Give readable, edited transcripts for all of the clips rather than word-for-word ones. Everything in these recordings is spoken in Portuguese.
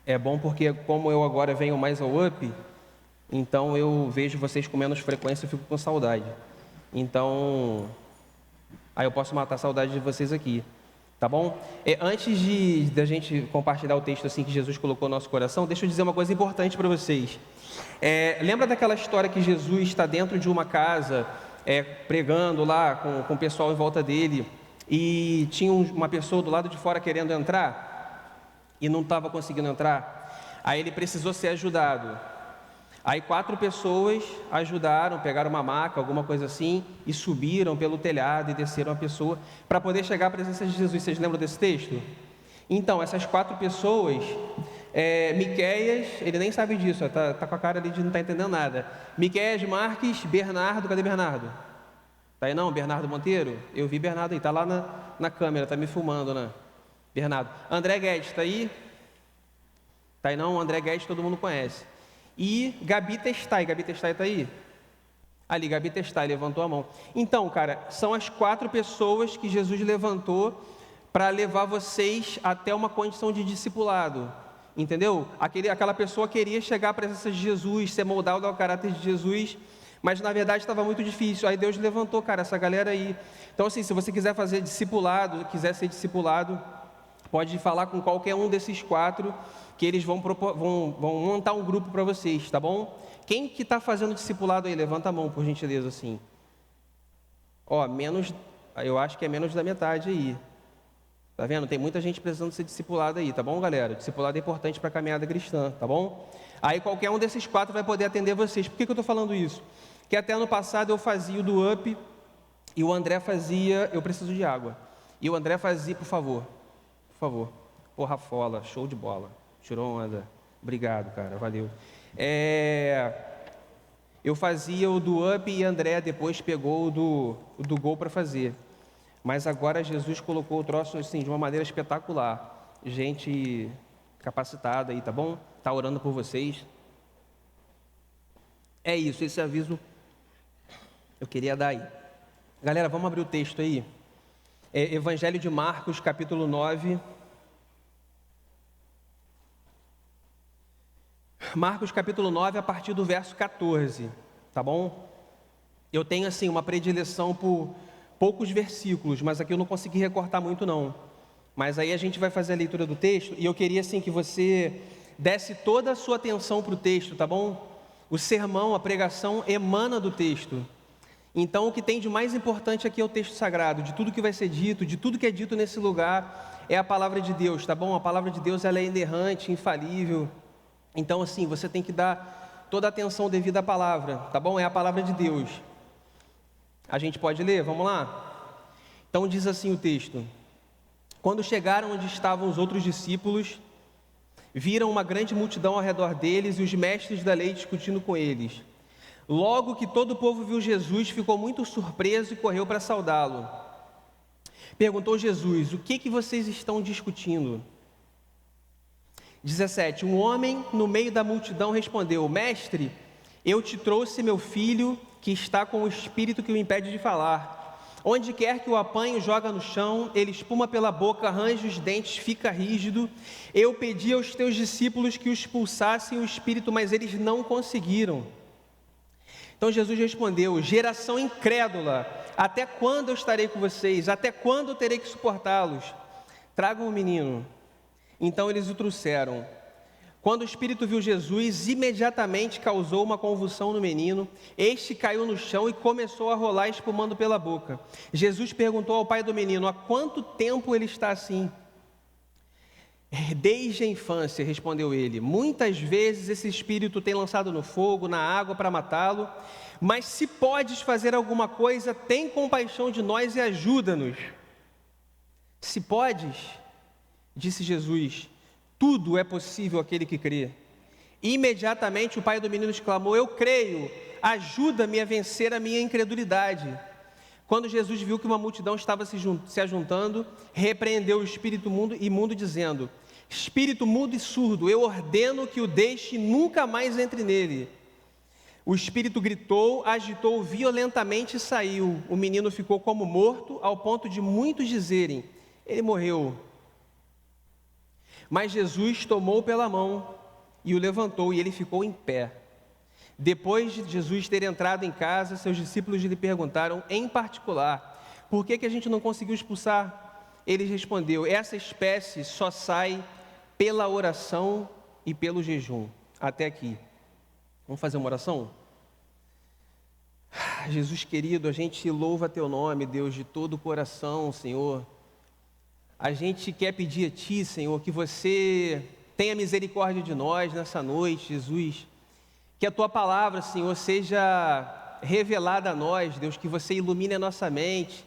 É bom porque, como eu agora venho mais ao UP, então eu vejo vocês com menos frequência e fico com saudade. Então, aí eu posso matar a saudade de vocês aqui, tá bom? Antes da gente compartilhar o texto assim que Jesus colocou no nosso coração, deixa eu dizer uma coisa importante para vocês. Lembra daquela história que Jesus está dentro de uma casa, pregando lá com o pessoal em volta dele, e tinha uma pessoa do lado de fora querendo entrar, e não estava conseguindo entrar, aí ele precisou ser ajudado. Aí 4 pessoas ajudaram, pegaram uma maca, alguma coisa assim, e subiram pelo telhado e desceram a pessoa para poder chegar à presença de Jesus. Vocês lembram desse texto? Então, essas 4 pessoas, Miqueias, ele nem sabe disso, tá com a cara ali de não estar entendendo nada. Miqueias, Marques, Bernardo, cadê Bernardo? Tá aí não, Bernardo Monteiro? Eu vi Bernardo aí, tá lá na câmera, tá me filmando, né? Bernardo. André Guedes, tá aí? Tá aí não, André Guedes todo mundo conhece. E Gabi Testai está aí? Ali, Gabi Testai, levantou a mão. Então, cara, são as 4 pessoas que Jesus levantou para levar vocês até uma condição de discipulado, entendeu? Aquela pessoa queria chegar à presença de Jesus, ser moldado ao caráter de Jesus, mas na verdade estava muito difícil. Aí Deus levantou, cara, essa galera aí. Então, assim, se você quiser fazer discipulado, quiser ser discipulado, pode falar com qualquer um desses 4, que eles vão montar um grupo para vocês, tá bom? Quem que está fazendo discipulado aí? Levanta a mão, por gentileza, assim. Eu acho que é menos da metade aí. Tá vendo? Tem muita gente precisando ser discipulada aí, tá bom, galera? Discipulado é importante para a caminhada cristã, tá bom? Aí qualquer um desses 4 vai poder atender vocês. Por que eu estou falando isso? Que até ano passado eu fazia o do UP e o André fazia... Eu preciso de água. E o André fazia, por favor. Porra, fola, show de bola. Tirou onda. Obrigado, cara, valeu. Eu fazia o do UP e André depois pegou o do Gol para fazer. Mas agora Jesus colocou o troço assim, de uma maneira espetacular. Gente capacitada aí, tá bom? Tá orando por vocês. É isso, esse aviso eu queria dar aí. Galera, vamos abrir o texto aí. Evangelho de Marcos, capítulo 9. Marcos capítulo 9, a partir do verso 14, tá bom? Eu tenho assim uma predileção por poucos versículos, mas aqui eu não consegui recortar muito não. Mas aí a gente vai fazer a leitura do texto e eu queria assim que você desse toda a sua atenção para o texto, tá bom? O sermão, a pregação emana do texto. Então o que tem de mais importante aqui é o texto sagrado, de tudo que vai ser dito, de tudo que é dito nesse lugar, é a palavra de Deus, tá bom? A palavra de Deus ela é inerrante, infalível. Então, assim, você tem que dar toda a atenção devida à palavra, tá bom? É a palavra de Deus. A gente pode ler? Vamos lá? Então, diz assim o texto: Quando chegaram onde estavam os outros discípulos, viram uma grande multidão ao redor deles e os mestres da lei discutindo com eles. Logo que todo o povo viu Jesus, ficou muito surpreso e correu para saudá-lo. Perguntou Jesus: O que vocês estão discutindo? 17, um homem no meio da multidão respondeu: Mestre, eu te trouxe meu filho que está com o espírito que o impede de falar. Onde quer que o apanhe, joga no chão, ele espuma pela boca, arranja os dentes, fica rígido. Eu pedi aos teus discípulos que o expulsassem o espírito, mas eles não conseguiram. Então Jesus respondeu: Geração incrédula, até quando eu estarei com vocês? Até quando eu terei que suportá-los? Tragam o menino. Então eles o trouxeram. Quando o espírito viu Jesus, imediatamente causou uma convulsão no menino. Este caiu no chão e começou a rolar, espumando pela boca. Jesus perguntou ao pai do menino: há quanto tempo ele está assim? Desde a infância, respondeu ele. Muitas vezes esse espírito tem lançado no fogo, na água para matá-lo. Mas se podes fazer alguma coisa, tem compaixão de nós e ajuda-nos. Se podes, disse Jesus, tudo é possível àquele que crê. Imediatamente o pai do menino exclamou: eu creio, ajuda-me a vencer a minha incredulidade. Quando Jesus viu que uma multidão estava se ajuntando, repreendeu o espírito imundo, dizendo: espírito mudo e surdo, eu ordeno que o deixe e nunca mais entre nele. O espírito gritou, agitou violentamente e saiu. O menino ficou como morto, ao ponto de muitos dizerem: ele morreu. Mas Jesus tomou pela mão e o levantou, e ele ficou em pé. Depois de Jesus ter entrado em casa, seus discípulos lhe perguntaram, em particular, por que a gente não conseguiu expulsar? Ele respondeu, essa espécie só sai pela oração e pelo jejum. Até aqui. Vamos fazer uma oração? Jesus querido, a gente louva teu nome, Deus, de todo o coração, Senhor. A gente quer pedir a Ti, Senhor, que você tenha misericórdia de nós nessa noite, Jesus. Que a Tua palavra, Senhor, seja revelada a nós, Deus, que você ilumine a nossa mente,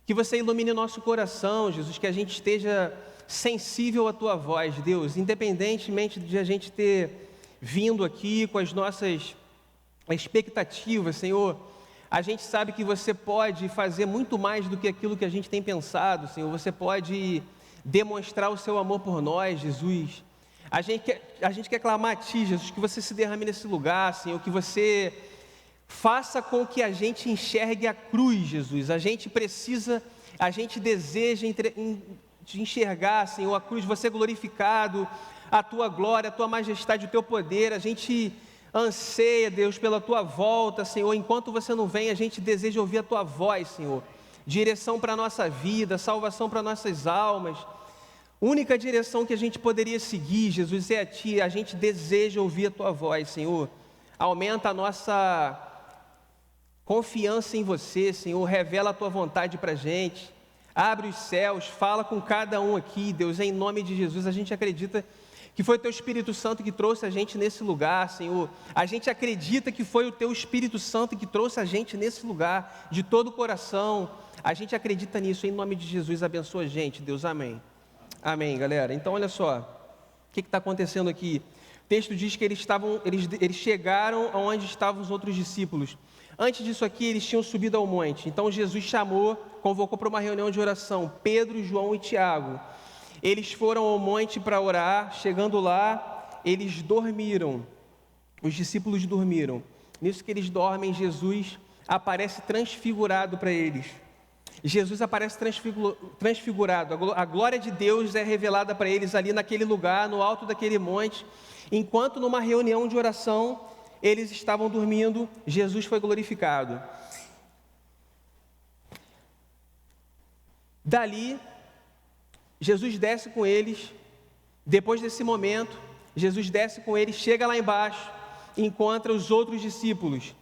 que você ilumine o nosso coração, Jesus, que a gente esteja sensível à Tua voz, Deus, independentemente de a gente ter vindo aqui com as nossas expectativas, Senhor. A gente sabe que você pode fazer muito mais do que aquilo que a gente tem pensado, Senhor. Você pode demonstrar o seu amor por nós, Jesus. A gente quer clamar a Ti, Jesus, que você se derrame nesse lugar, Senhor, que você faça com que a gente enxergue a cruz, Jesus. A gente deseja de enxergar, Senhor, a cruz, você glorificado, a Tua glória, a Tua majestade, o Teu poder. A gente anseia, Deus, pela Tua volta, Senhor. Enquanto você não vem, a gente deseja ouvir a Tua voz, Senhor. Direção para a nossa vida, salvação para nossas almas. Única direção que a gente poderia seguir, Jesus, é a Ti. A gente deseja ouvir a Tua voz, Senhor. Aumenta a nossa confiança em Você, Senhor. Revela a Tua vontade para a gente. Abre os céus, fala com cada um aqui, Deus, em nome de Jesus. A gente acredita que foi o Teu Espírito Santo que trouxe a gente nesse lugar, Senhor. A gente acredita que foi o Teu Espírito Santo que trouxe a gente nesse lugar, de todo o coração. A gente acredita nisso, em nome de Jesus. Abençoa a gente, Deus, amém. Amém, galera. Então, olha só, o que está acontecendo aqui? O texto diz que eles chegaram aonde estavam os outros discípulos. Antes disso aqui, eles tinham subido ao monte. Então, Jesus convocou para uma reunião de oração, Pedro, João e Tiago. Eles foram ao monte para orar. Chegando lá, eles dormiram. Os discípulos dormiram. Nisso que eles dormem, Jesus aparece transfigurado para eles. Jesus aparece transfigurado. A glória de Deus é revelada para eles ali naquele lugar, no alto daquele monte. Enquanto numa reunião de oração, eles estavam dormindo, Jesus foi glorificado. Dali, Jesus desce com eles. Depois desse momento, Jesus desce com eles, chega lá embaixo, encontra os outros discípulos.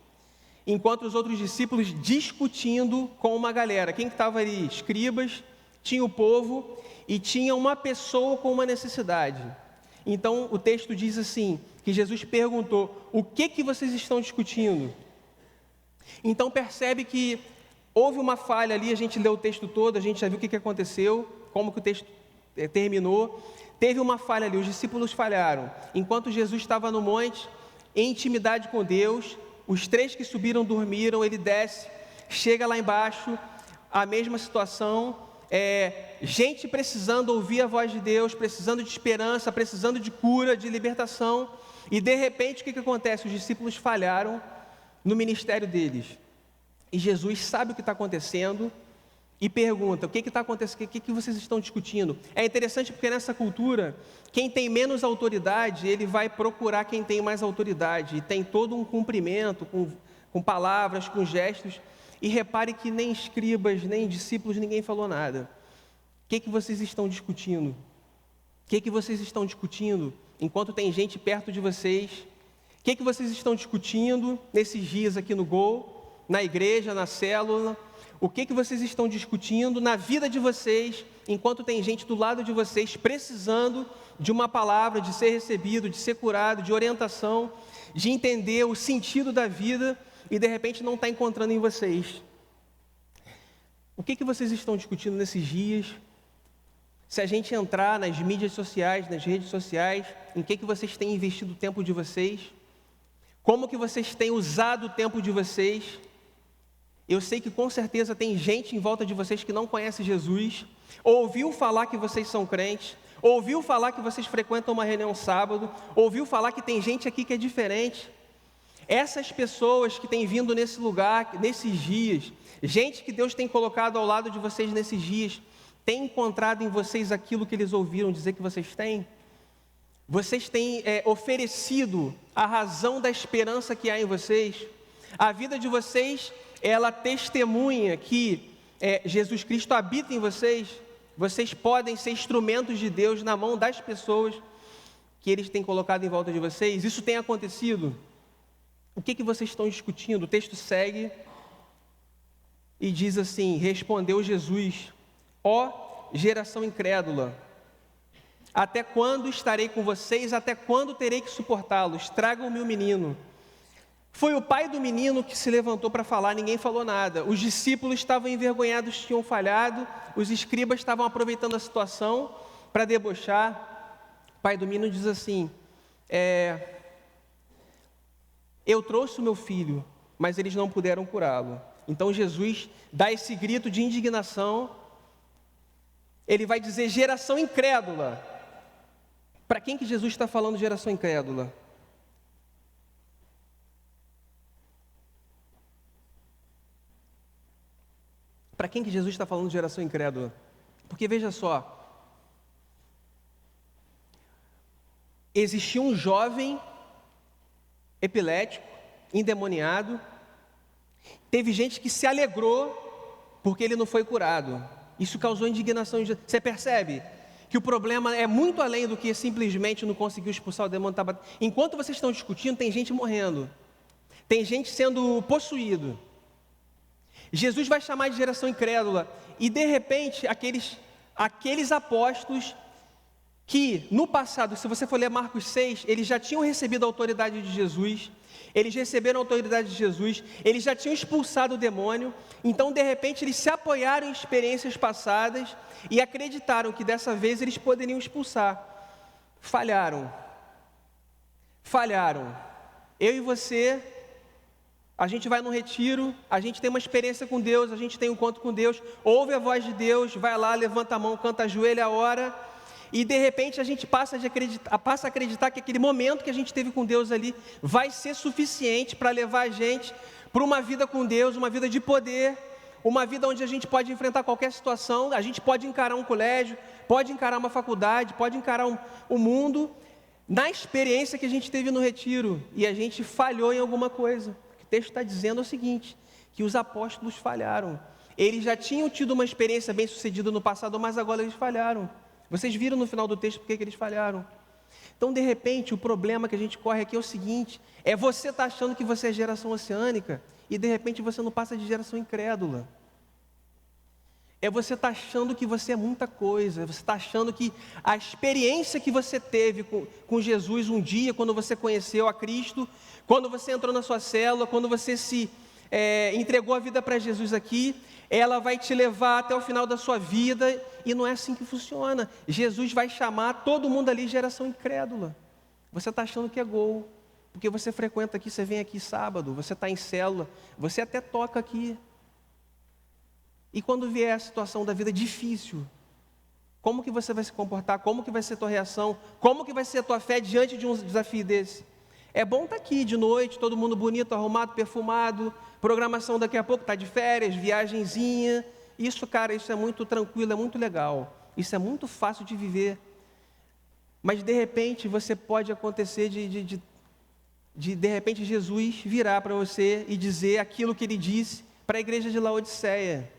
Encontra os outros discípulos discutindo com uma galera. Quem que estava ali? Escribas, tinha o povo e tinha uma pessoa com uma necessidade. Então, o texto diz assim, que Jesus perguntou, o que vocês estão discutindo? Então, percebe que houve uma falha ali, a gente leu o texto todo, a gente já viu o que aconteceu, como que o texto terminou. Teve uma falha ali, os discípulos falharam. Enquanto Jesus estava no monte, em intimidade com Deus, os 3 que subiram dormiram, ele desce, chega lá embaixo, a mesma situação, gente precisando ouvir a voz de Deus, precisando de esperança, precisando de cura, de libertação, e de repente o que acontece? Os discípulos falharam no ministério deles, e Jesus sabe o que está acontecendo, e pergunta, o que está acontecendo, o que vocês estão discutindo? É interessante porque nessa cultura, quem tem menos autoridade, ele vai procurar quem tem mais autoridade, e tem todo um cumprimento, com palavras, com gestos, e repare que nem escribas, nem discípulos, ninguém falou nada. O que vocês estão discutindo? O que vocês estão discutindo enquanto tem gente perto de vocês? O que vocês estão discutindo nesses dias aqui no Gol, na igreja, na célula? O que vocês estão discutindo na vida de vocês, enquanto tem gente do lado de vocês precisando de uma palavra, de ser recebido, de ser curado, de orientação, de entender o sentido da vida e de repente não está encontrando em vocês? O que vocês estão discutindo nesses dias? Se a gente entrar nas mídias sociais, nas redes sociais, em que vocês têm investido o tempo de vocês? Como que vocês têm usado o tempo de vocês? Eu sei que com certeza tem gente em volta de vocês que não conhece Jesus, ouviu falar que vocês são crentes, ouviu falar que vocês frequentam uma reunião sábado, ouviu falar que tem gente aqui que é diferente. Essas pessoas que têm vindo nesse lugar, nesses dias, gente que Deus tem colocado ao lado de vocês nesses dias, tem encontrado em vocês aquilo que eles ouviram dizer que vocês têm? Vocês têm oferecido a razão da esperança que há em vocês. A vida de vocês, ela testemunha que Jesus Cristo habita em vocês. Vocês podem ser instrumentos de Deus na mão das pessoas que eles têm colocado em volta de vocês. Isso tem acontecido. O que vocês estão discutindo? O texto segue e diz assim: respondeu Jesus: ó geração incrédula, até quando estarei com vocês? Até quando terei que suportá-los? Tragam-me o menino. Foi o pai do menino que se levantou para falar, ninguém falou nada. Os discípulos estavam envergonhados, tinham falhado. Os escribas estavam aproveitando a situação para debochar. O pai do menino diz assim: eu trouxe o meu filho, mas eles não puderam curá-lo. Então Jesus dá esse grito de indignação. Ele vai dizer: geração incrédula. Para quem que Jesus está falando geração incrédula? Para quem que Jesus está falando geração incrédula? Porque veja só, existia um jovem epilético, endemoniado, teve gente que se alegrou porque ele não foi curado. Isso causou indignação. Você percebe que o problema é muito além do que simplesmente não conseguiu expulsar o demônio. Enquanto vocês estão discutindo, tem gente morrendo, tem gente sendo possuído. Jesus vai chamar de geração incrédula, e de repente aqueles apóstolos que no passado, se você for ler Marcos 6, eles já tinham recebido a autoridade de Jesus, eles receberam a autoridade de Jesus, eles já tinham expulsado o demônio. Então de repente eles se apoiaram em experiências passadas e acreditaram que dessa vez eles poderiam expulsar. Falharam. Eu e você, a gente vai num retiro, a gente tem uma experiência com Deus, a gente tem um encontro com Deus, ouve a voz de Deus, vai lá, levanta a mão, canta, ajoelha, ora, e de repente a gente passa a acreditar que aquele momento que a gente teve com Deus ali vai ser suficiente para levar a gente para uma vida com Deus, uma vida de poder, uma vida onde a gente pode enfrentar qualquer situação, a gente pode encarar um colégio, pode encarar uma faculdade, pode encarar o mundo, na experiência que a gente teve no retiro, e a gente falhou em alguma coisa. O texto está dizendo o seguinte, que os apóstolos falharam. Eles já tinham tido uma experiência bem sucedida no passado, mas agora eles falharam. Vocês viram no final do texto porque que eles falharam. Então de repente o problema que a gente corre aqui é o seguinte: você está achando que você é geração oceânica e de repente você não passa de geração incrédula. Você está achando que você é muita coisa, você está achando que a experiência que você teve com Jesus um dia, quando você conheceu a Cristo, quando você entrou na sua célula, quando você se entregou a vida para Jesus aqui, ela vai te levar até o final da sua vida, e não é assim que funciona. Jesus vai chamar todo mundo ali de geração incrédula. Você está achando que é gol, porque você frequenta aqui, você vem aqui sábado, você está em célula, você até toca aqui. E quando vier a situação da vida difícil, como que você vai se comportar? Como que vai ser a tua reação? Como que vai ser a tua fé diante de um desafio desse? É bom estar aqui de noite, todo mundo bonito, arrumado, perfumado, programação daqui a pouco, está de férias, viagenzinha. Isso, cara, isso é muito tranquilo, é muito legal. Isso é muito fácil de viver. Mas de repente você pode acontecer de repente Jesus virar para você e dizer aquilo que ele disse para a igreja de Laodiceia.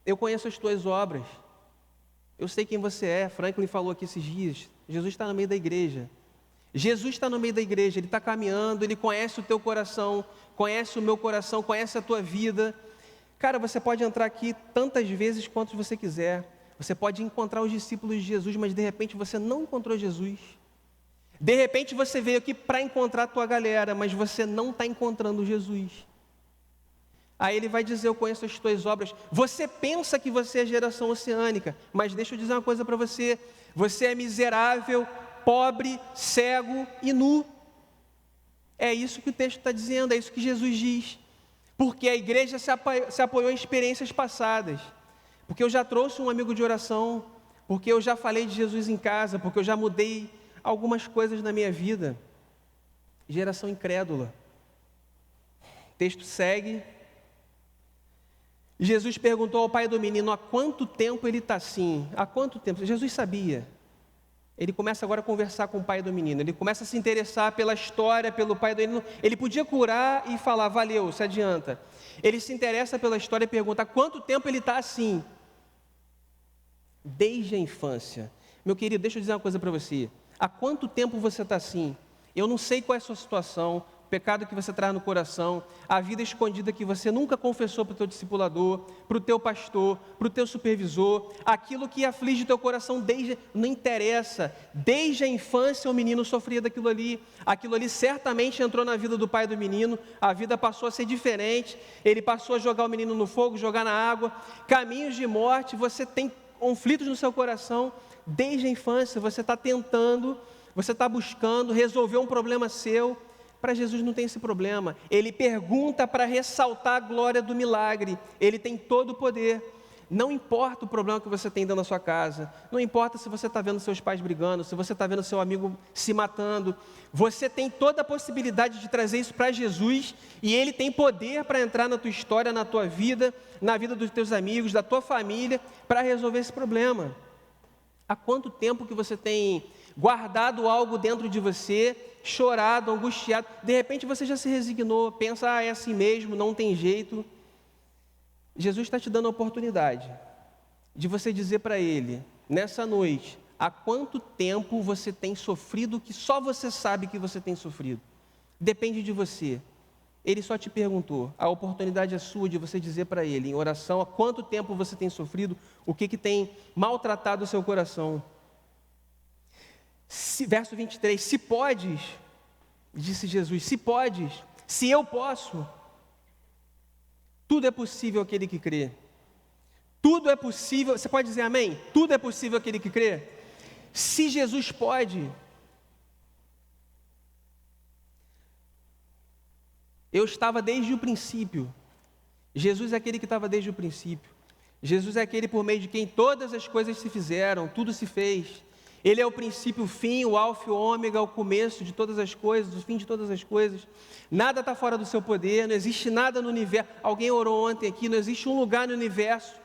Eu conheço as tuas obras, eu sei quem você é. Franklin falou aqui esses dias, Jesus está no meio da igreja. Jesus está no meio da igreja, Ele está caminhando, Ele conhece o teu coração, conhece o meu coração, conhece a tua vida. Cara, você pode entrar aqui tantas vezes quanto você quiser, você pode encontrar os discípulos de Jesus, mas de repente você não encontrou Jesus. De repente você veio aqui para encontrar a tua galera, mas você não está encontrando Jesus. Aí ele vai dizer: eu conheço as tuas obras. Você pensa que você é geração oceânica, mas deixa eu dizer uma coisa para você: você é miserável, pobre, cego e nu. É isso que o texto está dizendo, é isso que Jesus diz. Porque a igreja se apoiou em experiências passadas, porque eu já trouxe um amigo de oração, porque eu já falei de Jesus em casa, porque eu já mudei algumas coisas na minha vida. Geração incrédula. O texto segue. Jesus perguntou ao pai do menino: há quanto tempo ele está assim? Há quanto tempo? Jesus sabia. Ele começa agora a conversar com o pai do menino. Ele começa a se interessar pela história, pelo pai do menino. Ele podia curar e falar, valeu, se adianta. Ele se interessa pela história e pergunta, há quanto tempo ele está assim? Desde a infância. Meu querido, deixa eu dizer uma coisa para você. Há quanto tempo você está assim? Eu não sei qual é a sua situação, o pecado que você traz no coração, a vida escondida que você nunca confessou para o teu discipulador, para o teu pastor, para o teu supervisor, aquilo que aflige o teu coração não interessa, desde a infância o menino sofria daquilo ali certamente entrou na vida do pai do menino, a vida passou a ser diferente, ele passou a jogar o menino no fogo, jogar na água, caminhos de morte, você tem conflitos no seu coração, desde a infância você está tentando, você está buscando resolver um problema seu. Para Jesus não tem esse problema. Ele pergunta para ressaltar a glória do milagre. Ele tem todo o poder. Não importa o problema que você tem dentro da sua casa. Não importa se você está vendo seus pais brigando, se você está vendo seu amigo se matando. Você tem toda a possibilidade de trazer isso para Jesus. E Ele tem poder para entrar na tua história, na tua vida, na vida dos teus amigos, da tua família, para resolver esse problema. Há quanto tempo que você tem guardado algo dentro de você, chorado, angustiado, de repente você já se resignou, pensa, é assim mesmo, não tem jeito. Jesus está te dando a oportunidade de você dizer para Ele, nessa noite, há quanto tempo você tem sofrido que só você sabe que você tem sofrido. Depende de você. Ele só te perguntou, a oportunidade é sua de você dizer para Ele, em oração, há quanto tempo você tem sofrido, o que tem maltratado o seu coração. Verso 23, se podes, disse Jesus, se podes, se eu posso, tudo é possível aquele que crê. Tudo é possível, você pode dizer amém? Tudo é possível aquele que crê. Se Jesus pode, eu estava desde o princípio. Jesus é aquele que estava desde o princípio. Jesus é aquele por meio de quem todas as coisas se fizeram, tudo se fez. Ele é o princípio, o fim, o alfa e o ômega, o começo de todas as coisas, o fim de todas as coisas. Nada está fora do seu poder, não existe nada no universo. Alguém orou ontem aqui, não existe um lugar no universo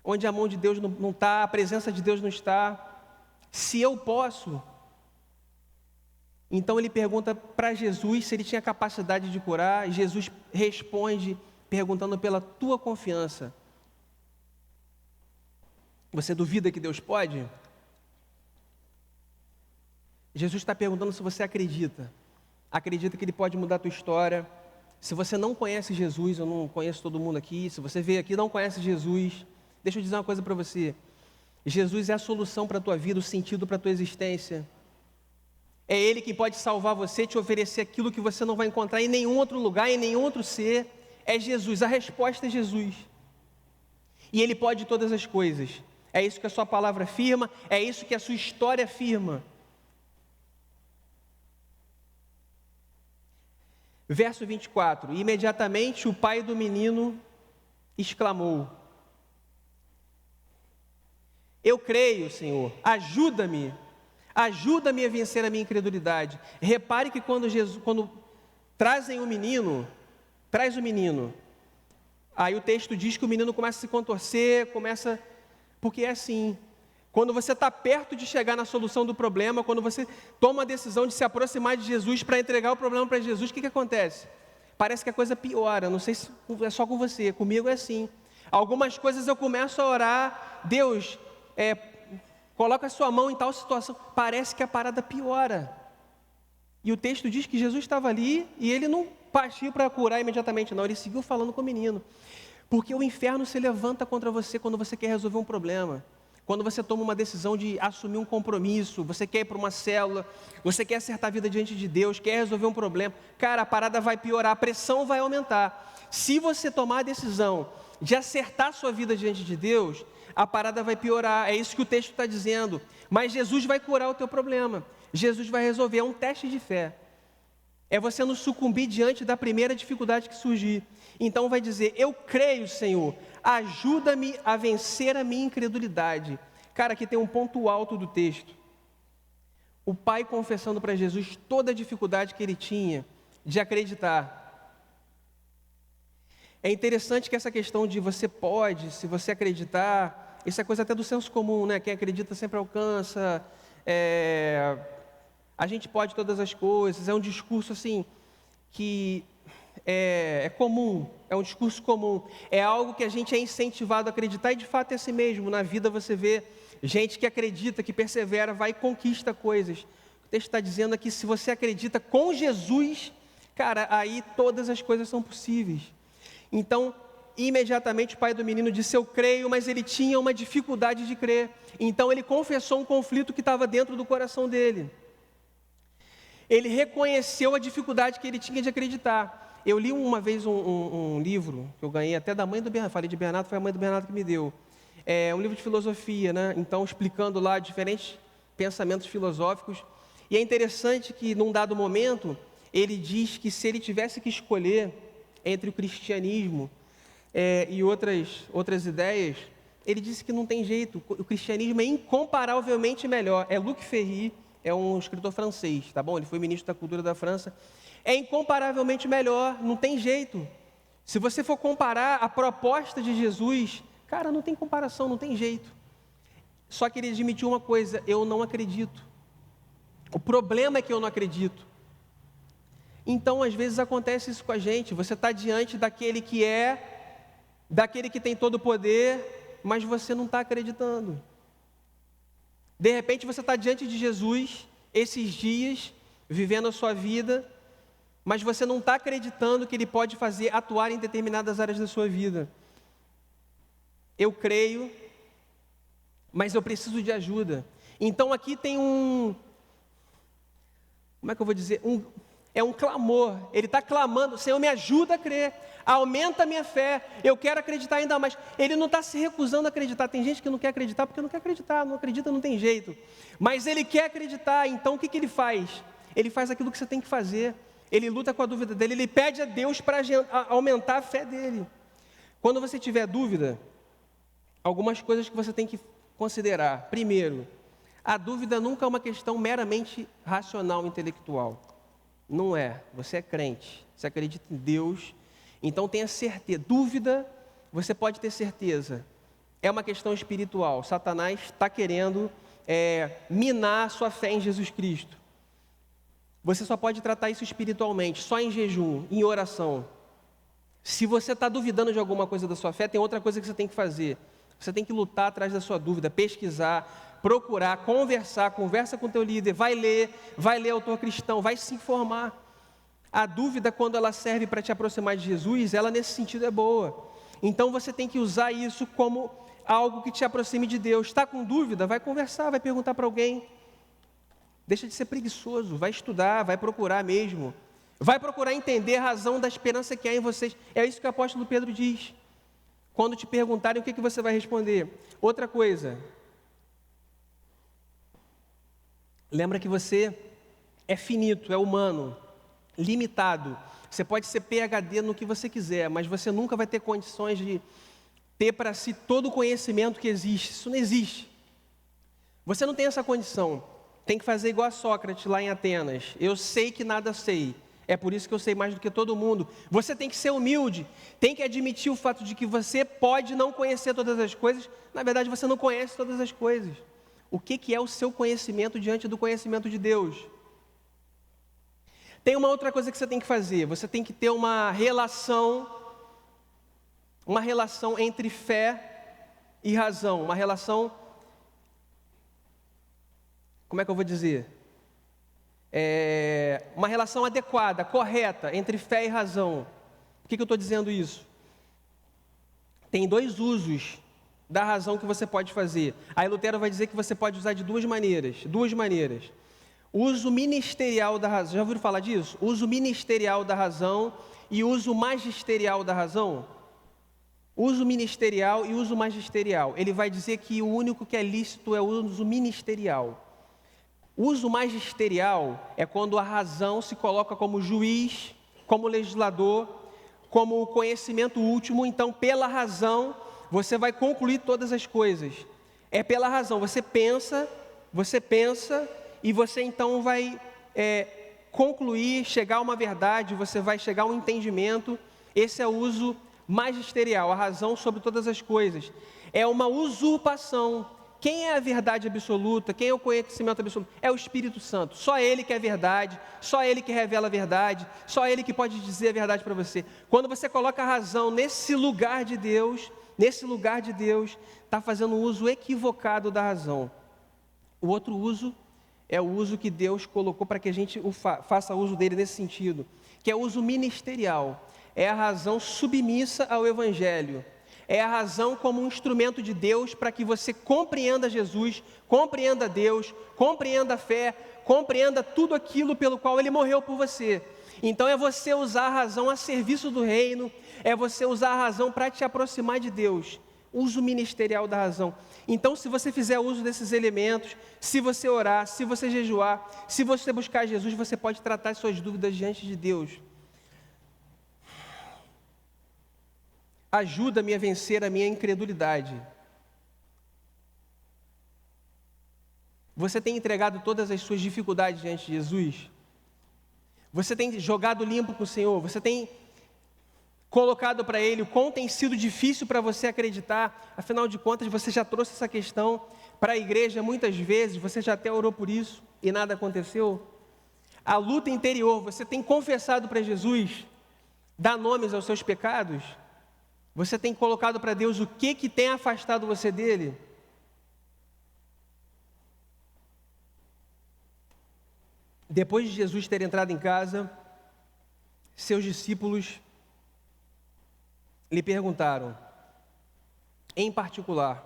onde a mão de Deus não está, a presença de Deus não está. Se eu posso. Então ele pergunta para Jesus se ele tinha capacidade de curar, e Jesus responde perguntando pela tua confiança. Você duvida que Deus pode? Jesus está perguntando se você acredita que Ele pode mudar a tua história. Se você não conhece Jesus, eu não conheço todo mundo aqui, se você veio aqui e não conhece Jesus, deixa eu dizer uma coisa para você, Jesus é a solução para a tua vida, o sentido para a tua existência. É Ele que pode salvar você, te oferecer aquilo que você não vai encontrar em nenhum outro lugar, em nenhum outro ser. É Jesus, a resposta é Jesus. E Ele pode todas as coisas. É isso que a sua palavra afirma, é isso que a sua história afirma. Verso 24, imediatamente o pai do menino exclamou, eu creio, Senhor, ajuda-me a vencer a minha incredulidade. Repare que quando trazem o menino, traz o menino, aí o texto diz que o menino começa a se contorcer, porque é assim, quando você está perto de chegar na solução do problema, quando você toma a decisão de se aproximar de Jesus para entregar o problema para Jesus, o que acontece? Parece que a coisa piora, não sei se é só com você, comigo é assim. Algumas coisas eu começo a orar, Deus, coloca a sua mão em tal situação, parece que a parada piora. E o texto diz que Jesus estava ali e ele não partiu para curar imediatamente, não, ele seguiu falando com o menino. Porque o inferno se levanta contra você quando você quer resolver um problema. Quando você toma uma decisão de assumir um compromisso, você quer ir para uma célula, você quer acertar a vida diante de Deus, quer resolver um problema, cara, a parada vai piorar, a pressão vai aumentar. Se você tomar a decisão de acertar a sua vida diante de Deus, a parada vai piorar, é isso que o texto está dizendo. Mas Jesus vai curar o teu problema, Jesus vai resolver, é um teste de fé. É você não sucumbir diante da primeira dificuldade que surgir. Então vai dizer, eu creio, Senhor, ajuda-me a vencer a minha incredulidade. Cara, aqui tem um ponto alto do texto. O pai confessando para Jesus toda a dificuldade que ele tinha de acreditar. É interessante que essa questão de você pode, se você acreditar, isso é coisa até do senso comum, né? Quem acredita sempre alcança, a gente pode todas as coisas, é um discurso assim que é comum, é um discurso comum, é algo que a gente é incentivado a acreditar e de fato é assim mesmo. Na vida você vê gente que acredita, que persevera, vai e conquista coisas. O texto está dizendo aqui, se você acredita com Jesus, cara, aí todas as coisas são possíveis. Então, imediatamente o pai do menino disse, eu creio, mas ele tinha uma dificuldade de crer. Então ele confessou um conflito que estava dentro do coração dele. Ele reconheceu a dificuldade que ele tinha de acreditar. Eu li uma vez um livro que eu ganhei até da mãe do Bernardo, falei de Bernardo, foi a mãe do Bernardo que me deu. É um livro de filosofia, né? Então explicando lá diferentes pensamentos filosóficos. E é interessante que num dado momento, ele diz que se ele tivesse que escolher entre o cristianismo e outras ideias, ele disse que não tem jeito, o cristianismo é incomparavelmente melhor. É Luc Ferry, é um escritor francês, tá bom? Ele foi ministro da cultura da França. É incomparavelmente melhor, não tem jeito. Se você for comparar a proposta de Jesus, cara, não tem comparação, não tem jeito. Só que ele admitiu uma coisa, eu não acredito. O problema é que eu não acredito. Então, às vezes acontece isso com a gente, você está diante daquele que tem todo o poder, mas você não está acreditando. De repente você está diante de Jesus, esses dias, vivendo a sua vida, mas você não está acreditando que Ele pode atuar em determinadas áreas da sua vida. Eu creio, mas eu preciso de ajuda. Então aqui tem como é que eu vou dizer? É um clamor, ele está clamando, Senhor, me ajuda a crer, aumenta a minha fé, eu quero acreditar ainda mais. Ele não está se recusando a acreditar, tem gente que não quer acreditar porque não quer acreditar, não acredita, não tem jeito. Mas ele quer acreditar, então o que ele faz? Ele faz aquilo que você tem que fazer, ele luta com a dúvida dele, ele pede a Deus para aumentar a fé dele. Quando você tiver dúvida, algumas coisas que você tem que considerar. Primeiro, a dúvida nunca é uma questão meramente racional, intelectual. Não é, você é crente, você acredita em Deus, então tenha certeza. Dúvida, você pode ter certeza, é uma questão espiritual. Satanás está querendo minar a sua fé em Jesus Cristo. Você só pode tratar isso espiritualmente, só em jejum, em oração. Se você está duvidando de alguma coisa da sua fé, tem outra coisa que você tem que fazer. Você tem que lutar atrás da sua dúvida, pesquisar, procurar, conversa com o teu líder, vai ler autor cristão, vai se informar. A dúvida, quando ela serve para te aproximar de Jesus, ela nesse sentido é boa. Então você tem que usar isso como algo que te aproxime de Deus. Está com dúvida? Vai conversar, vai perguntar para alguém. Deixa de ser preguiçoso, vai estudar, vai procurar mesmo. Vai procurar entender a razão da esperança que há em vocês. É isso que o apóstolo Pedro diz. Quando te perguntarem, o que você vai responder? Outra coisa, lembra que você é finito, é humano, limitado. Você pode ser PhD no que você quiser, mas você nunca vai ter condições de ter para si todo o conhecimento que existe. Isso não existe. Você não tem essa condição. Tem que fazer igual a Sócrates lá em Atenas. Eu sei que nada sei. É por isso que eu sei mais do que todo mundo. Você tem que ser humilde, tem que admitir o fato de que você pode não conhecer todas as coisas. Na verdade, você não conhece todas as coisas. O que é o seu conhecimento diante do conhecimento de Deus? Tem uma outra coisa que você tem que fazer. Você tem que ter uma relação entre fé e razão. Uma relação, como é que eu vou dizer? Uma relação adequada, correta, entre fé e razão. Por que eu estou dizendo isso? Tem dois usos da razão que você pode fazer. Aí Lutero vai dizer que você pode usar de duas maneiras. Uso ministerial da razão. Já ouviram falar disso? Uso ministerial da razão e uso magisterial da razão. Uso ministerial e uso magisterial. Ele vai dizer que o único que é lícito é o uso ministerial. Uso magisterial é quando a razão se coloca como juiz, como legislador, como o conhecimento último. Então, pela razão, você vai concluir todas as coisas. É pela razão, você pensa e você então vai concluir, chegar a uma verdade, você vai chegar a um entendimento. Esse é o uso magisterial, a razão sobre todas as coisas. é uma usurpação. Quem é a verdade absoluta? Quem é o conhecimento absoluto? É o Espírito Santo. Só Ele que é verdade, só Ele que revela a verdade, só Ele que pode dizer a verdade para você. Quando você coloca a razão nesse lugar de Deus, está fazendo um uso equivocado da razão. O outro uso é o uso que Deus colocou para que a gente faça uso dele nesse sentido, que é o uso ministerial. É a razão submissa ao Evangelho. É a razão como um instrumento de Deus para que você compreenda Jesus, compreenda Deus, compreenda a fé, compreenda tudo aquilo pelo qual Ele morreu por você. Então é você usar a razão a serviço do reino, é você usar a razão para te aproximar de Deus. Uso ministerial da razão. Então, se você fizer uso desses elementos, se você orar, se você jejuar, se você buscar Jesus, você pode tratar suas dúvidas diante de Deus. Ajuda-me a vencer a minha incredulidade. Você tem entregado todas as suas dificuldades diante de Jesus? Você tem jogado limpo com o Senhor? Você tem colocado para Ele o quão tem sido difícil para você acreditar? Afinal de contas, você já trouxe essa questão para a igreja muitas vezes, você já até orou por isso e nada aconteceu? A luta interior, você tem confessado para Jesus, dá nomes aos seus pecados? Você tem colocado para Deus o que tem afastado você dele? Depois de Jesus ter entrado em casa, seus discípulos lhe perguntaram, em particular,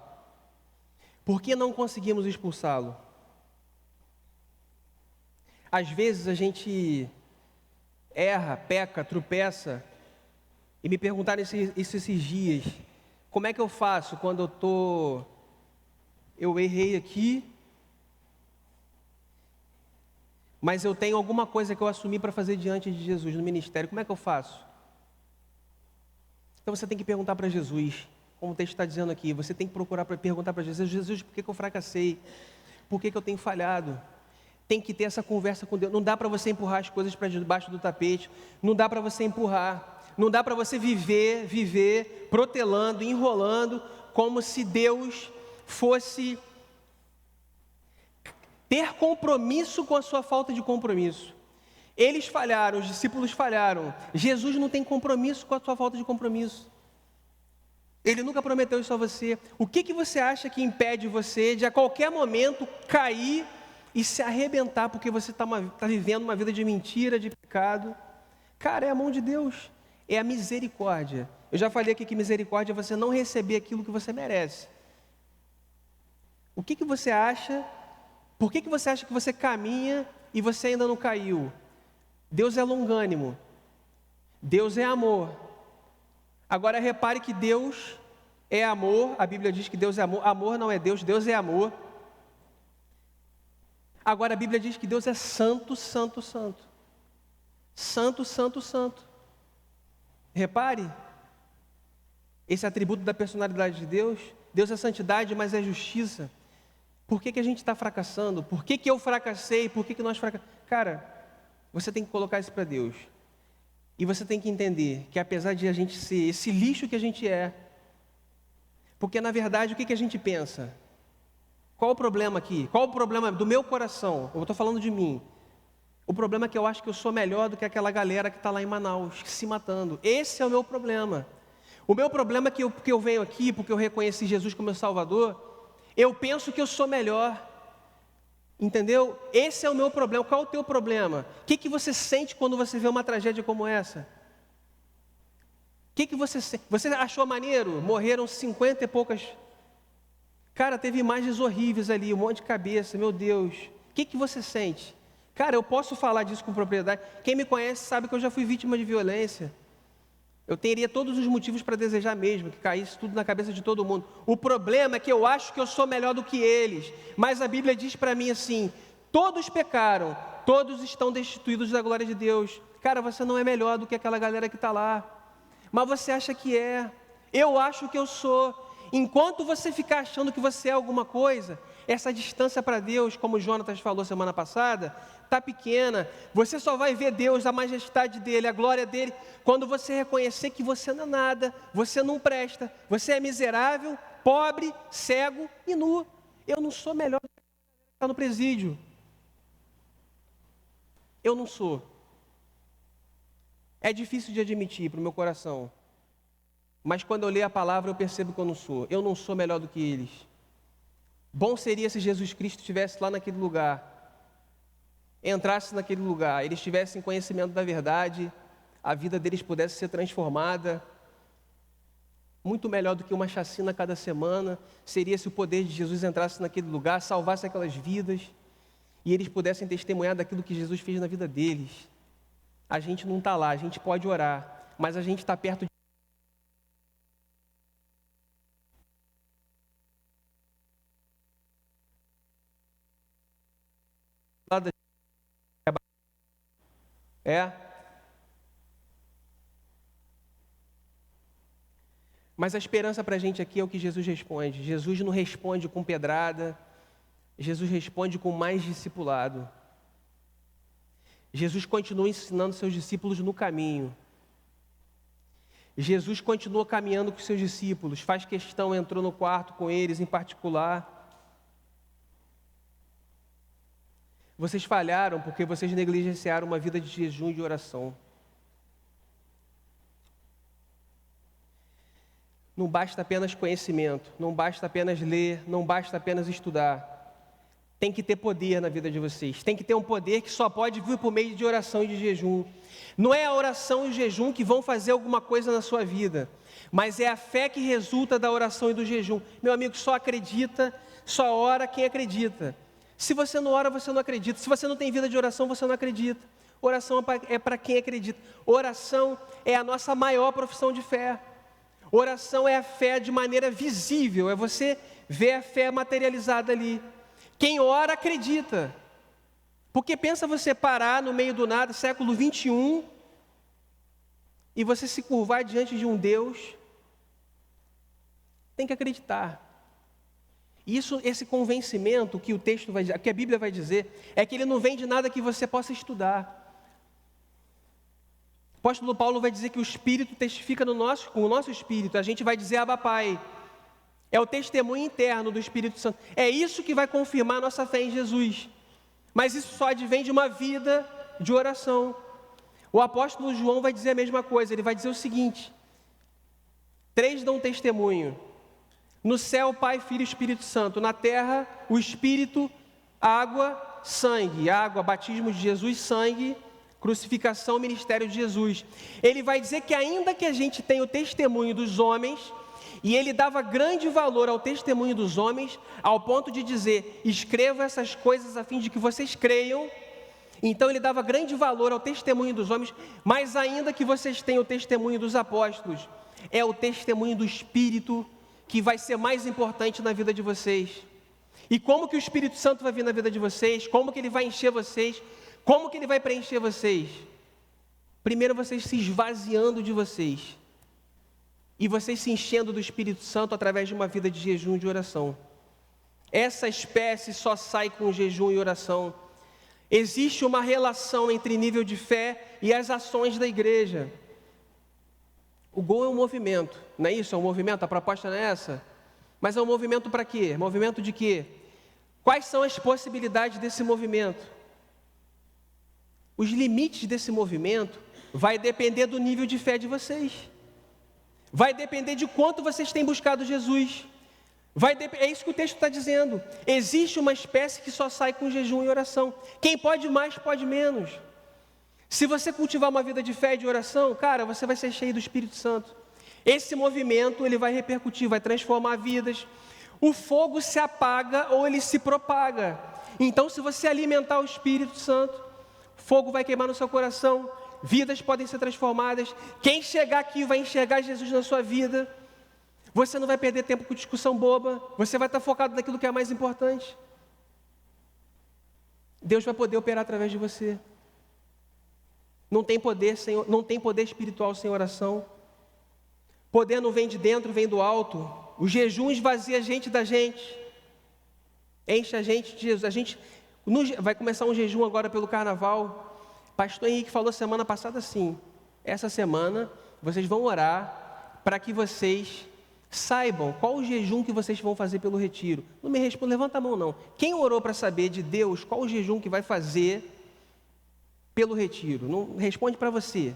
por que não conseguimos expulsá-lo? Às vezes a gente erra, peca, tropeça, e me perguntaram esses dias, como é que eu faço quando eu errei aqui, mas eu tenho alguma coisa que eu assumi para fazer diante de Jesus no ministério, como é que eu faço? Então você tem que perguntar para Jesus, como o texto está dizendo aqui, você tem que perguntar para Jesus, Jesus, por que eu fracassei? Por que eu tenho falhado? Tem que ter essa conversa com Deus, não dá para você empurrar as coisas para debaixo do tapete, não dá para você empurrar, não dá para você viver protelando, enrolando, como se Deus fosse ter compromisso com a sua falta de compromisso. Eles falharam, os discípulos falharam. Jesus não tem compromisso com a sua falta de compromisso. Ele nunca prometeu isso a você. O que você acha que impede você de a qualquer momento cair e se arrebentar porque você está vivendo uma vida de mentira, de pecado? Cara, é a mão de Deus. É a misericórdia. Eu já falei aqui que misericórdia é você não receber aquilo que você merece. O que você acha? Por que você acha que você caminha e você ainda não caiu? Deus é longânimo. Deus é amor. Agora repare que Deus é amor. A Bíblia diz que Deus é amor. Amor não é Deus, Deus é amor. Agora a Bíblia diz que Deus é santo, santo, santo. Santo, santo, santo. Repare, esse atributo da personalidade de Deus. Deus é santidade, mas é justiça. Por que a gente está fracassando? Por que eu fracassei? Por que nós fracassamos? Cara, você tem que colocar isso para Deus. E você tem que entender que apesar de a gente ser esse lixo que a gente é, porque na verdade o que a gente pensa? Qual o problema aqui? Qual o problema do meu coração? Eu estou falando de mim. O problema é que eu acho que eu sou melhor do que aquela galera que está lá em Manaus, se matando. Esse é o meu problema. O meu problema é que eu venho aqui, porque eu reconheci Jesus como meu Salvador, eu penso que eu sou melhor. Entendeu? Esse é o meu problema. Qual é o teu problema? O que você sente quando você vê uma tragédia como essa? O que você sente? Você achou maneiro? Morreram 50 e poucas. Cara, teve imagens horríveis ali, um monte de cabeça, meu Deus. O que você sente? Cara, eu posso falar disso com propriedade. Quem me conhece sabe que eu já fui vítima de violência. Eu teria todos os motivos para desejar mesmo que caísse tudo na cabeça de todo mundo. O problema é que eu acho que eu sou melhor do que eles. Mas a Bíblia diz para mim assim, todos pecaram, todos estão destituídos da glória de Deus. Cara, você não é melhor do que aquela galera que está lá. Mas você acha que é. Eu acho que eu sou. Enquanto você ficar achando que você é alguma coisa, essa distância para Deus, como o Jonatas falou semana passada, está pequena. Você só vai ver Deus, a majestade dEle, a glória dEle, quando você reconhecer que você não é nada, você não presta, você é miserável, pobre, cego e nu. Eu não sou melhor do que está no presídio. Eu não sou. É difícil de admitir para o meu coração. Mas quando eu leio a palavra, eu percebo que eu não sou. Eu não sou melhor do que eles. Bom seria se Jesus Cristo estivesse lá naquele lugar, entrasse naquele lugar, eles tivessem conhecimento da verdade, a vida deles pudesse ser transformada. Muito melhor do que uma chacina cada semana seria se o poder de Jesus entrasse naquele lugar, salvasse aquelas vidas e eles pudessem testemunhar daquilo que Jesus fez na vida deles. A gente não está lá, a gente pode orar, mas a gente está perto de... Mas a esperança para a gente aqui é o que Jesus responde. Jesus não responde com pedrada, Jesus responde com mais discipulado. Jesus continua ensinando seus discípulos no caminho. Jesus continua caminhando com seus discípulos, faz questão, entrou no quarto com eles em particular. Vocês falharam porque vocês negligenciaram uma vida de jejum e de oração. Não basta apenas conhecimento, não basta apenas ler, não basta apenas estudar. Tem que ter poder na vida de vocês. Tem que ter um poder que só pode vir por meio de oração e de jejum. Não é a oração e o jejum que vão fazer alguma coisa na sua vida, mas é a fé que resulta da oração e do jejum. Meu amigo, só acredita, só ora quem acredita. Se você não ora, você não acredita. Se você não tem vida de oração, você não acredita. Oração é para quem acredita. Oração é a nossa maior profissão de fé. Oração é a fé de maneira visível, é você ver a fé materializada ali. Quem ora acredita. Porque pensa você parar no meio do nada, século 21, e você se curvar diante de um Deus, tem que acreditar. Esse convencimento que o texto vai dizer, que a Bíblia vai dizer, é que ele não vem de nada que você possa estudar. O apóstolo Paulo vai dizer que o Espírito testifica com o nosso Espírito, a gente vai dizer Abba Pai. É o testemunho interno do Espírito Santo. É isso que vai confirmar a nossa fé em Jesus. Mas isso só advém de uma vida de oração. O apóstolo João vai dizer a mesma coisa, ele vai dizer o seguinte: 3 dão testemunho. No céu, Pai, Filho e Espírito Santo. Na terra, o Espírito, água, sangue. Água, batismo de Jesus, sangue, crucificação, ministério de Jesus. Ele vai dizer que ainda que a gente tenha o testemunho dos homens, e ele dava grande valor ao testemunho dos homens, ao ponto de dizer, escreva essas coisas a fim de que vocês creiam. Então ele dava grande valor ao testemunho dos homens, mas ainda que vocês tenham o testemunho dos apóstolos, é o testemunho do Espírito que vai ser mais importante na vida de vocês. E como que o Espírito Santo vai vir na vida de vocês? Como que ele vai encher vocês? Como que ele vai preencher vocês? Primeiro vocês se esvaziando de vocês. E vocês se enchendo do Espírito Santo através de uma vida de jejum e de oração. Essa espécie só sai com jejum e oração. Existe uma relação entre nível de fé e as ações da igreja. O gol é um movimento, não é isso? É um movimento, a proposta não é essa? Mas é um movimento para quê? Movimento de quê? Quais são as possibilidades desse movimento? Os limites desse movimento vai depender do nível de fé de vocês. Vai depender de quanto vocês têm buscado Jesus. É isso que o texto está dizendo. Existe uma espécie que só sai com jejum e oração. Quem pode mais, pode menos. Se você cultivar uma vida de fé e de oração, cara, você vai ser cheio do Espírito Santo. Esse movimento, ele vai repercutir, vai transformar vidas. O fogo se apaga ou ele se propaga. Então, se você alimentar o Espírito Santo, fogo vai queimar no seu coração, vidas podem ser transformadas. Quem chegar aqui vai enxergar Jesus na sua vida. Você não vai perder tempo com discussão boba. Você vai estar focado naquilo que é mais importante. Deus vai poder operar através de você. Não tem poder espiritual sem oração. Poder não vem de dentro, vem do alto. O jejum esvazia a gente da gente. Enche a gente de Jesus. Vai começar um jejum agora pelo carnaval. Pastor Henrique falou semana passada assim: essa semana vocês vão orar para que vocês Saibam qual o jejum que vocês vão fazer pelo retiro. Não me responda, levanta a mão não. Quem orou para saber de Deus qual o jejum que vai fazer pelo retiro? Não responde para você.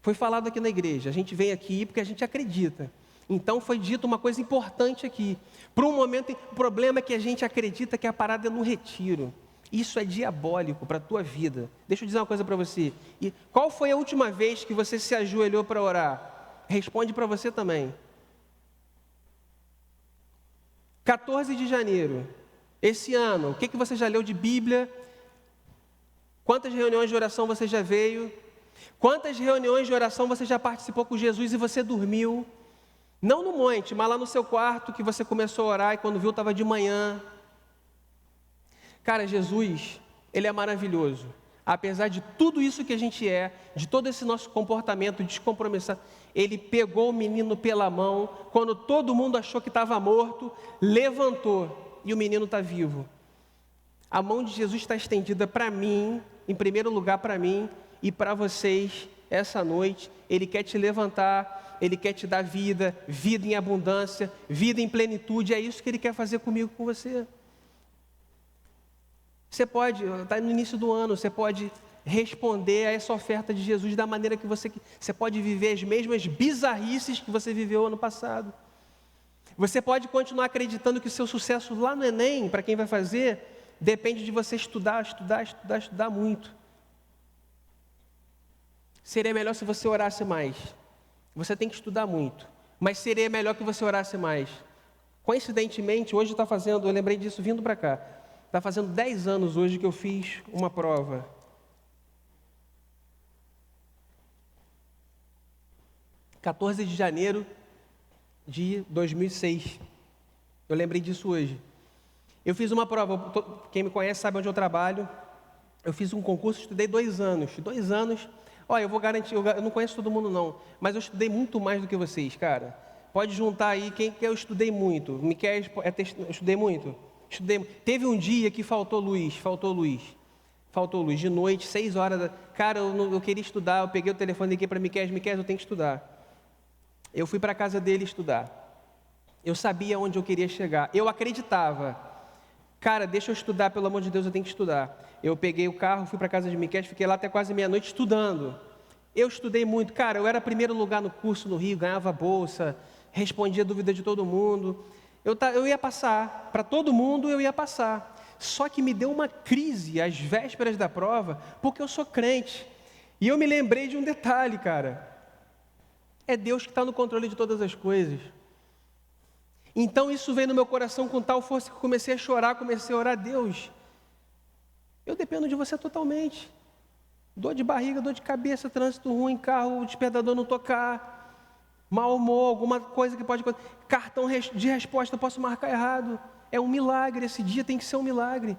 Foi falado aqui na igreja, a gente vem aqui porque a gente acredita. Então foi dito uma coisa importante aqui. Por um momento, o problema é que a gente acredita que a parada é no retiro. Isso é diabólico para a tua vida. Deixa eu dizer uma coisa para você. E qual foi a última vez que você se ajoelhou para orar? Responde para você também. 14 de janeiro, esse ano, o que você já leu de Bíblia? Quantas reuniões de oração você já veio? Quantas reuniões de oração você já participou com Jesus e você dormiu? Não no monte, mas lá no seu quarto que você começou a orar e quando viu estava de manhã. Cara, Jesus, Ele é maravilhoso. Apesar de tudo isso que a gente é, de todo esse nosso comportamento descompromissado, Ele pegou o menino pela mão, quando todo mundo achou que estava morto, levantou e o menino está vivo. A mão de Jesus está estendida para mim, em primeiro lugar para mim e para vocês essa noite. Ele quer te levantar, Ele quer te dar vida, vida em abundância, vida em plenitude. É isso que Ele quer fazer comigo, com você. Você pode, está no início do ano, você pode responder a essa oferta de Jesus da maneira que você pode viver as mesmas bizarrices que você viveu ano passado. Você pode continuar acreditando que o seu sucesso lá no Enem, para quem vai fazer, depende de você estudar muito. Seria melhor se você orasse mais. Você tem que estudar muito, mas seria melhor que você orasse mais. Coincidentemente, hoje está fazendo, eu lembrei disso vindo para cá, está fazendo 10 anos hoje que eu fiz uma prova. – 14 de janeiro de 2006. Eu lembrei disso hoje. Eu fiz uma prova, quem me conhece sabe onde eu trabalho. Eu fiz um concurso, estudei 2 anos. 2 anos, olha, eu vou garantir, eu não conheço todo mundo não, mas eu estudei muito mais do que vocês, cara. Pode juntar aí quem eu estudei muito. Miquel, eu estudei muito. Teve um dia que faltou luz de noite, 6 horas. Cara, eu queria estudar, eu peguei o telefone aqui para Miquel, eu tenho que estudar. Eu fui para a casa dele estudar. Eu sabia onde eu queria chegar. Eu acreditava. Cara, deixa eu estudar, pelo amor de Deus, eu tenho que estudar. Eu peguei o carro, fui para a casa de Miquel, fiquei lá até quase meia-noite estudando. Eu estudei muito. Cara, eu era primeiro lugar no curso no Rio, ganhava bolsa, respondia dúvida de todo mundo. Eu ia passar. Para todo mundo eu ia passar. Só que me deu uma crise às vésperas da prova, porque eu sou crente. E eu me lembrei de um detalhe, cara. É Deus que está no controle de todas as coisas. Então isso veio no meu coração com tal força que eu comecei a chorar, comecei a orar. Deus, eu dependo de você totalmente. Dor de barriga, dor de cabeça, trânsito ruim, carro, o despertador não tocar, mau humor, alguma coisa que pode... Cartão de resposta, eu posso marcar errado. É um milagre, esse dia tem que ser um milagre.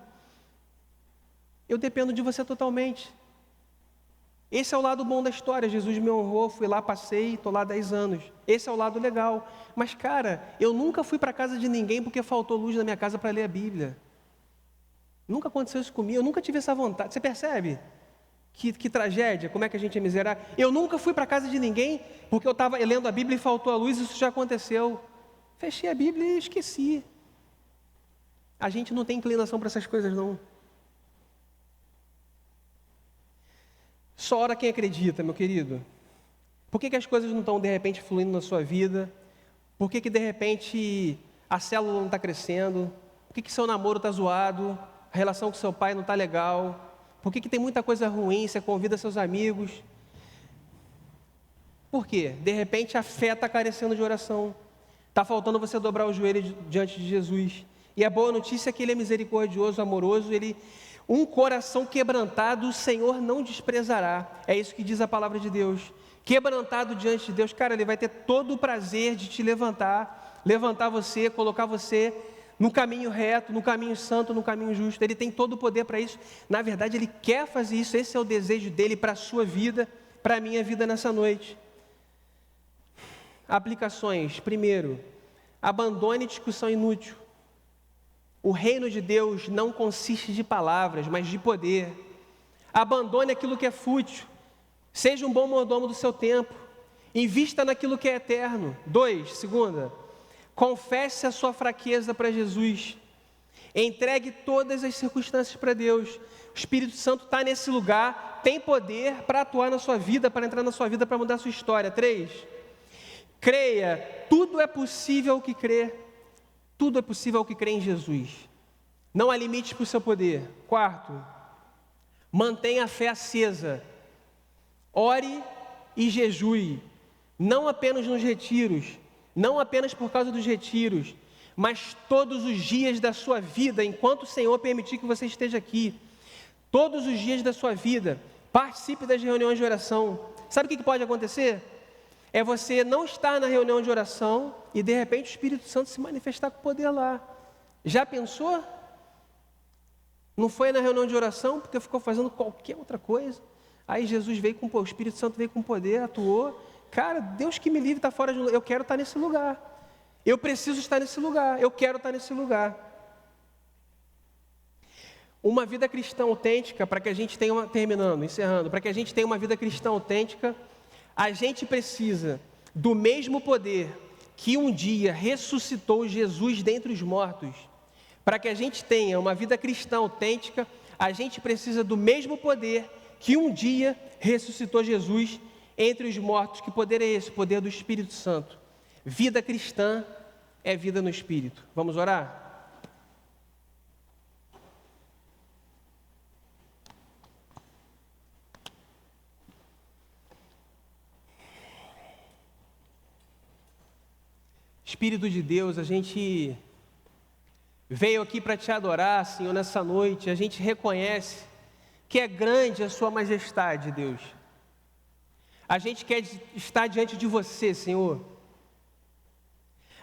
Eu dependo de você totalmente. Esse é o lado bom da história. Jesus me honrou, fui lá, passei, estou lá 10 anos. Esse é o lado legal. Mas, cara, eu nunca fui para a casa de ninguém porque faltou luz na minha casa para ler a Bíblia. Nunca aconteceu isso comigo, eu nunca tive essa vontade. Você percebe? Que tragédia, como é que a gente é miserável. Eu nunca fui para a casa de ninguém porque eu estava lendo a Bíblia e faltou a luz, isso já aconteceu. Fechei a Bíblia e esqueci. A gente não tem inclinação para essas coisas, não. Só ora quem acredita, meu querido. Por que as coisas não estão, de repente, fluindo na sua vida? Por que de repente, a célula não está crescendo? Por que seu namoro está zoado? A relação com seu pai não está legal? Por que tem muita coisa ruim? Você convida seus amigos? Por quê? De repente, a fé está carecendo de oração. Está faltando você dobrar o joelho diante de Jesus. E a boa notícia é que Ele é misericordioso, amoroso, um coração quebrantado, o Senhor não desprezará. É isso que diz a palavra de Deus. Quebrantado diante de Deus, cara, Ele vai ter todo o prazer de te levantar você, colocar você no caminho reto, no caminho santo, no caminho justo. Ele tem todo o poder para isso. Na verdade, Ele quer fazer isso. Esse é o desejo dEle para a sua vida, para a minha vida nessa noite. Aplicações. Primeiro, abandone discussão inútil. O reino de Deus não consiste de palavras, mas de poder. Abandone aquilo que é fútil. Seja um bom mordomo do seu tempo. Invista naquilo que é eterno. 2, segunda, confesse a sua fraqueza para Jesus. Entregue todas as circunstâncias para Deus. O Espírito Santo está nesse lugar, tem poder para atuar na sua vida, para entrar na sua vida, para mudar a sua história. 3, creia, tudo é possível ao que crê. Tudo é possível ao que crê em Jesus. Não há limites para o seu poder. 4, mantenha a fé acesa. Ore e jejue. Não apenas nos retiros, não apenas por causa dos retiros, mas todos os dias da sua vida, enquanto o Senhor permitir que você esteja aqui. Todos os dias da sua vida, participe das reuniões de oração. Sabe o que pode acontecer? É você não estar na reunião de oração e de repente o Espírito Santo se manifestar com poder lá. Já pensou? Não foi na reunião de oração porque ficou fazendo qualquer outra coisa. Aí Jesus veio com o Espírito Santo veio com poder, atuou. Cara, Deus que me livre está fora de um lugar. Eu quero estar nesse lugar. Eu preciso estar nesse lugar. Eu quero estar nesse lugar. Uma vida cristã autêntica, para que a gente tenha encerrando, para que a gente tenha uma vida cristã autêntica, a gente precisa do mesmo poder que um dia ressuscitou Jesus dentre os mortos. Para que a gente tenha uma vida cristã autêntica, a gente precisa do mesmo poder que um dia ressuscitou Jesus entre os mortos. Que poder é esse? O poder do Espírito Santo. Vida cristã é vida no Espírito. Vamos orar? Espírito de Deus, a gente veio aqui para te adorar, Senhor, nessa noite. A gente reconhece que é grande a sua majestade, Deus. A gente quer estar diante de você, Senhor.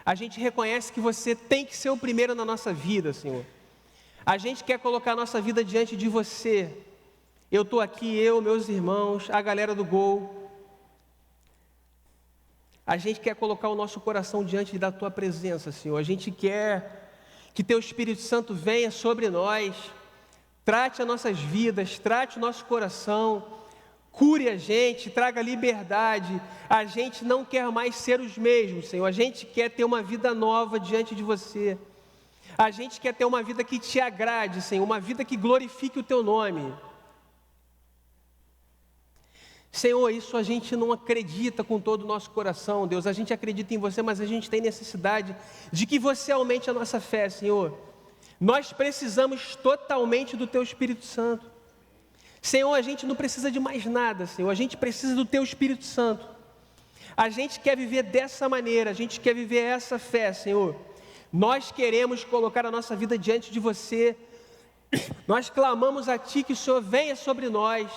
A gente reconhece que você tem que ser o primeiro na nossa vida, Senhor. A gente quer colocar a nossa vida diante de você. Eu estou aqui, meus irmãos, a galera do Gol. A gente quer colocar o nosso coração diante da Tua presença, Senhor. A gente quer que Teu Espírito Santo venha sobre nós, trate as nossas vidas, trate o nosso coração, cure a gente, traga liberdade. A gente não quer mais ser os mesmos, Senhor. A gente quer ter uma vida nova diante de Você. A gente quer ter uma vida que Te agrade, Senhor, uma vida que glorifique o Teu nome. Senhor, isso a gente não acredita com todo o nosso coração, Deus. A gente acredita em Você, mas a gente tem necessidade de que Você aumente a nossa fé, Senhor. Nós precisamos totalmente do Teu Espírito Santo. Senhor, a gente não precisa de mais nada, Senhor. A gente precisa do Teu Espírito Santo. A gente quer viver dessa maneira, a gente quer viver essa fé, Senhor. Nós queremos colocar a nossa vida diante de Você. Nós clamamos a Ti que o Senhor venha sobre nós,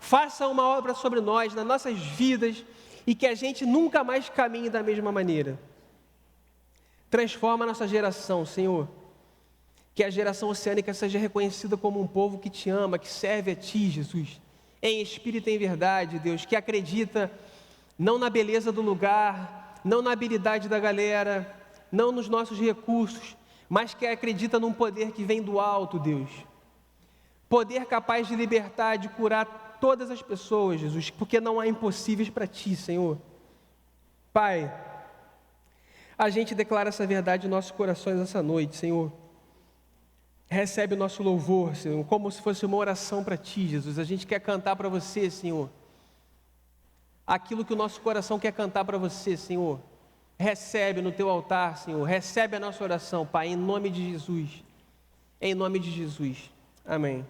faça uma obra sobre nós, nas nossas vidas, e que a gente nunca mais caminhe da mesma maneira. Transforma a nossa geração, Senhor. Que a geração oceânica seja reconhecida como um povo que Te ama, que serve a Ti, Jesus, em espírito e em verdade, Deus, que acredita não na beleza do lugar, não na habilidade da galera, não nos nossos recursos, mas que acredita num poder que vem do alto, Deus. Poder capaz de libertar, de curar todas as pessoas, Jesus, porque não há impossíveis para Ti, Senhor. Pai, a gente declara essa verdade em nossos corações essa noite, Senhor. Recebe o nosso louvor, Senhor, como se fosse uma oração para Ti, Jesus. A gente quer cantar para Você, Senhor, aquilo que o nosso coração quer cantar para Você, Senhor. Recebe no Teu altar, Senhor. Recebe a nossa oração, Pai, em nome de Jesus. Em nome de Jesus. Amém.